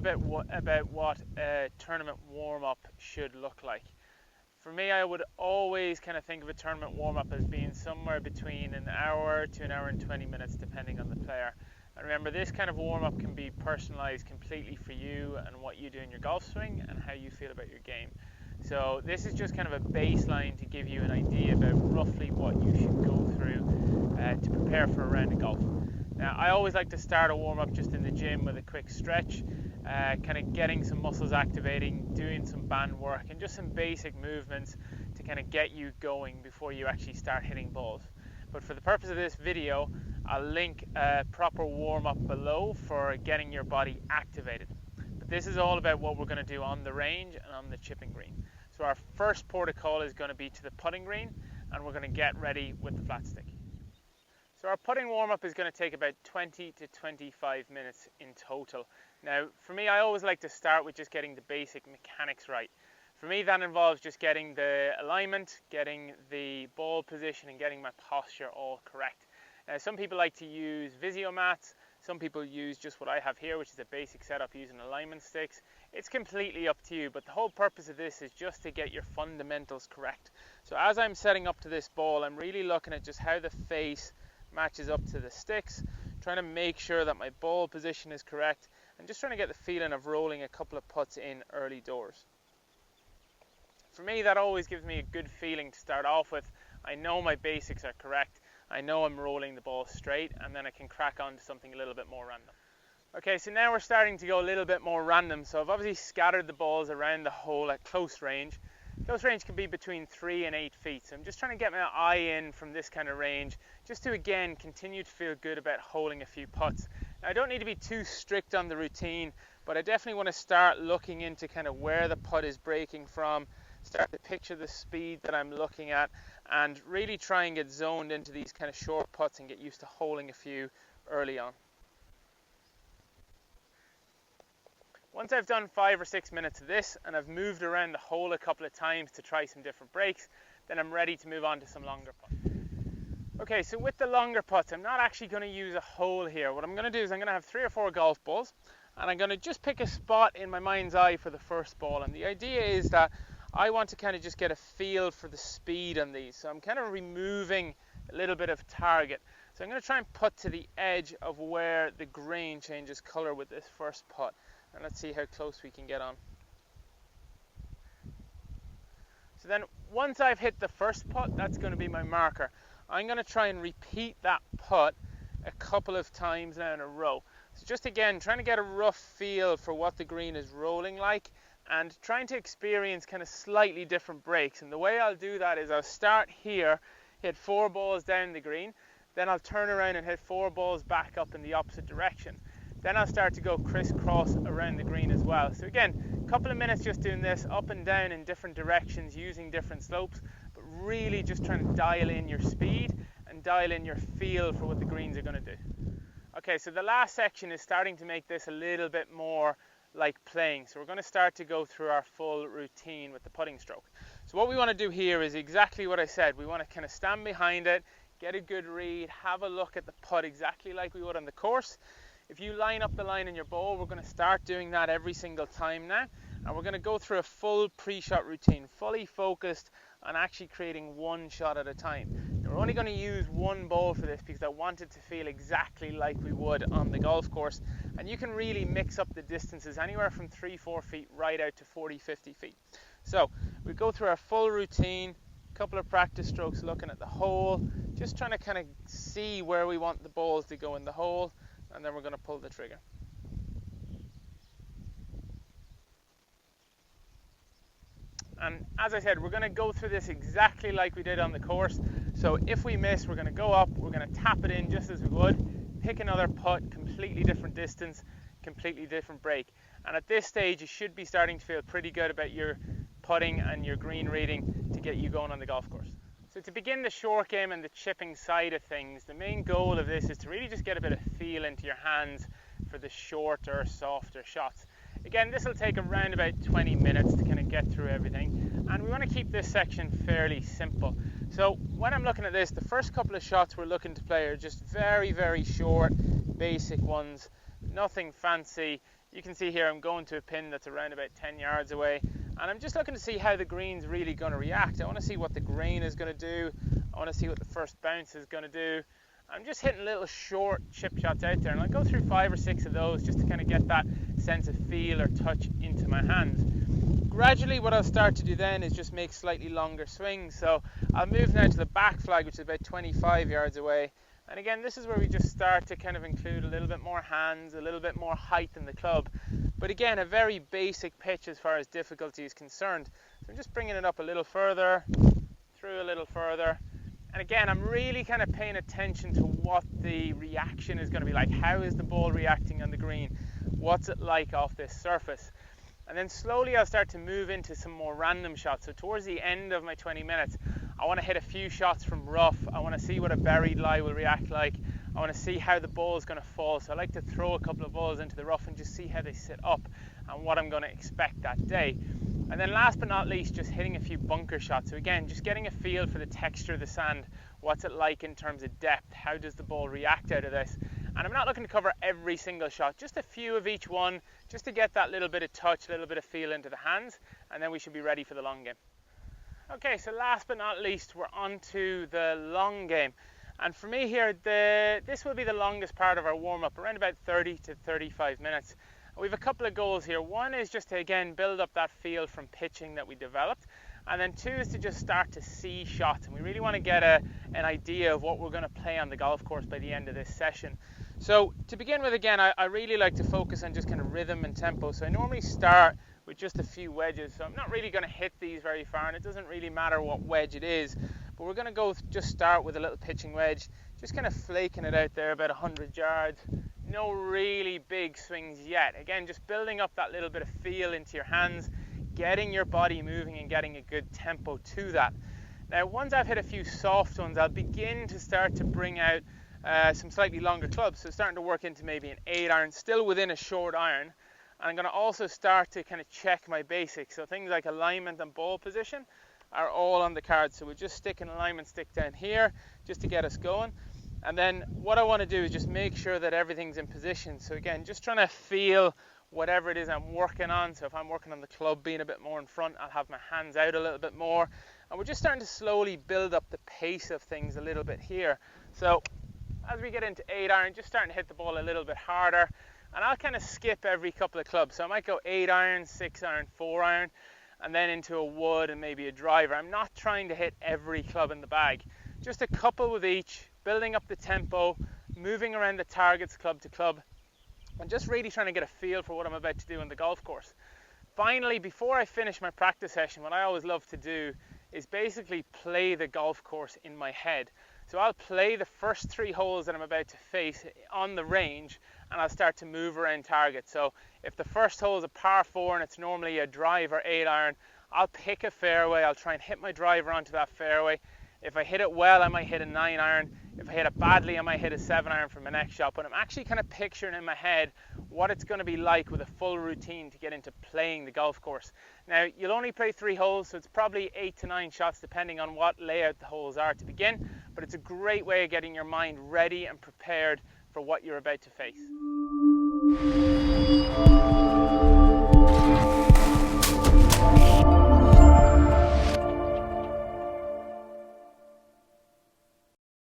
bit about what a tournament warm-up should look like. For me, I would always kind of think of a tournament warm-up as being somewhere between an hour to an hour and 20 minutes, depending on the player. And remember, this kind of warm-up can be personalized completely for you and what you do in your golf swing and how you feel about your game. So this is just kind of a baseline to give you an idea about roughly what you should go through to prepare for a round of golf. Now, I always like to start a warm-up just in the gym with a quick stretch, kind of getting some muscles activating, doing some band work, and just some basic movements to kind of get you going before you actually start hitting balls. But for the purpose of this video, I'll link a proper warm-up below for getting your body activated. But this is all about what we're going to do on the range and on the chipping green. So our first port of call is going to be to the putting green, and we're going to get ready with the flat stick. So our putting warm-up is going to take about 20 to 25 minutes in total. Now, for me, I always like to start with just getting the basic mechanics right. For me, that involves just getting the alignment, getting the ball position, and getting my posture all correct. Now, some people like to use Visio mats. Some people use just what I have here, which is a basic setup using alignment sticks. It's completely up to you, but the whole purpose of this is just to get your fundamentals correct. So as I'm setting up to this ball, I'm really looking at just how the face matches up to the sticks, trying to make sure that my ball position is correct, and just trying to get the feeling of rolling a couple of putts in early doors. For me, that always gives me a good feeling to start off with. I know my basics are correct. I know I'm rolling the ball straight, and then I can crack on to something a little bit more random. Okay, so now we're starting to go a little bit more random. So I've obviously scattered the balls around the hole at close range. Close range can be between 3 and 8 feet. So I'm just trying to get my eye in from this kind of range, just to again continue to feel good about holding a few putts. Now, I don't need to be too strict on the routine, but I definitely want to start looking into kind of where the putt is breaking from, start to picture the speed that I'm looking at, and really try and get zoned into these kind of short putts and get used to holding a few early on. Once I've done 5 or 6 minutes of this and I've moved around the hole a couple of times to try some different breaks, then I'm ready to move on to some longer putts. Okay, so with the longer putts, I'm not actually going to use a hole here. What I'm going to do is I'm going to have 3 or 4 golf balls, and I'm going to just pick a spot in my mind's eye for the first ball. And the idea is that I want to kind of just get a feel for the speed on these. So I'm kind of removing a little bit of target. So I'm going to try and putt to the edge of where the grain changes color with this first putt. And let's see how close we can get on. So then once I've hit the first putt, that's going to be my marker. I'm going to try and repeat that putt a couple of times now in a row. So just again, trying to get a rough feel for what the green is rolling like, and trying to experience kind of slightly different breaks. And the way I'll do that is I'll start here, hit 4 balls down the green, then I'll turn around and hit 4 balls back up in the opposite direction. Then I'll start to go crisscross around the green as well. So again, a couple of minutes just doing this up and down in different directions using different slopes, but really just trying to dial in your speed and dial in your feel for what the greens are going to do. Okay, so the last section is starting to make this a little bit more like playing. So we're going to start to go through our full routine with the putting stroke. So what we want to do here is exactly what I said. We want to kind of stand behind it, get a good read, have a look at the putt exactly like we would on the course. If you line up the line in your ball, we're going to start doing that every single time now. And we're going to go through a full pre-shot routine, fully focused on actually creating one shot at a time. Now, we're only going to use one ball for this because I want it to feel exactly like we would on the golf course. And you can really mix up the distances anywhere from 3-4 feet right out to 40-50 feet. So we go through our full routine, a couple of practice strokes looking at the hole, just trying to kind of see where we want the balls to go in the hole, and then we're going to pull the trigger. And as I said, we're going to go through this exactly like we did on the course. So if we miss, we're going to go up, we're going to tap it in just as we would, pick another putt, completely different distance, completely different break. And at this stage, you should be starting to feel pretty good about your putting and your green reading to get you going on the golf course. So to begin the short game and the chipping side of things, the main goal of this is to really just get a bit of feel into your hands for the shorter, softer shots. Again, this will take around about 20 minutes to kind of get through everything, and we want to keep this section fairly simple. So when I'm looking at this, the first couple of shots we're looking to play are just very, very short, basic ones, nothing fancy. You can see here I'm going to a pin that's around about 10 yards away, and I'm just looking to see how the green's really going to react. I want to see what the grain is going to do. I want to see what the first bounce is going to do. I'm just hitting little short chip shots out there, and I'll go through 5 or 6 of those just to kind of get that sense of feel or touch into my hands. Gradually what I'll start to do then is just make slightly longer swings. So I'll move now to the back flag, which is about 25 yards away. And again, this is where we just start to kind of include a little bit more hands, a little bit more height in the club. But again, a very basic pitch as far as difficulty is concerned. So I'm just bringing it up a little further, through a little further. And again, I'm really kind of paying attention to what the reaction is going to be like. How is the ball reacting on the green? What's it like off this surface? And then slowly I'll start to move into some more random shots. So towards the end of my 20 minutes, I want to hit a few shots from rough. I want to see what a buried lie will react like. I want to see how the ball is going to fall. So I like to throw a couple of balls into the rough and just see how they sit up and what I'm going to expect that day. And then last but not least, just hitting a few bunker shots. So again, just getting a feel for the texture of the sand. What's it like in terms of depth? How does the ball react out of this? And I'm not looking to cover every single shot, just a few of each one, just to get that little bit of touch, a little bit of feel into the hands, and then we should be ready for the long game. Okay, so last but not least, we're on to the long game. And for me here, this will be the longest part of our warm-up, around about 30 to 35 minutes. We have a couple of goals here. One is just to, again, build up that feel from pitching that we developed. And then 2 is to just start to see shots. And we really want to get an idea of what we're going to play on the golf course by the end of this session. So to begin with, again, I really like to focus on just kind of rhythm and tempo. So I normally start with just a few wedges. So I'm not really going to hit these very far, and it doesn't really matter what wedge it is. But we're going to just start with a little pitching wedge, just kind of flaking it out there about 100 yards. No really big swings yet. Again, just building up that little bit of feel into your hands, getting your body moving and getting a good tempo to that. Now, once I've hit a few soft ones, I'll begin to start to bring out some slightly longer clubs. So starting to work into maybe an 8-iron, still within a short iron. And I'm going to also start to kind of check my basics. So things like alignment and ball position are all on the card. So we'll just stick an alignment stick down here just to get us going. And then what I want to do is just make sure that everything's in position. So again, just trying to feel whatever it is I'm working on. So if I'm working on the club being a bit more in front, I'll have my hands out a little bit more. And we're just starting to slowly build up the pace of things a little bit here. So as we get into 8-iron, just starting to hit the ball a little bit harder. And I'll kind of skip every couple of clubs. So I might go 8-iron, 6-iron, 4-iron, and then into a wood and maybe a driver. I'm not trying to hit every club in the bag. Just a couple with each, building up the tempo, moving around the targets club to club, and just really trying to get a feel for what I'm about to do on the golf course. Finally, before I finish my practice session, what I always love to do is basically play the golf course in my head. So I'll play the first 3 holes that I'm about to face on the range, and I'll start to move around target. So if the first hole is a par 4 and it's normally a driver 8-iron, I'll pick a fairway, I'll try and hit my driver onto that fairway. If I hit it well, I might hit a 9-iron. If I hit it badly, I might hit a 7-iron for my next shot. But I'm actually kind of picturing in my head what it's going to be like with a full routine to get into playing the golf course. Now, you'll only play 3 holes, so it's probably 8 to 9 shots depending on what layout the holes are to begin. But it's a great way of getting your mind ready and prepared for what you're about to face.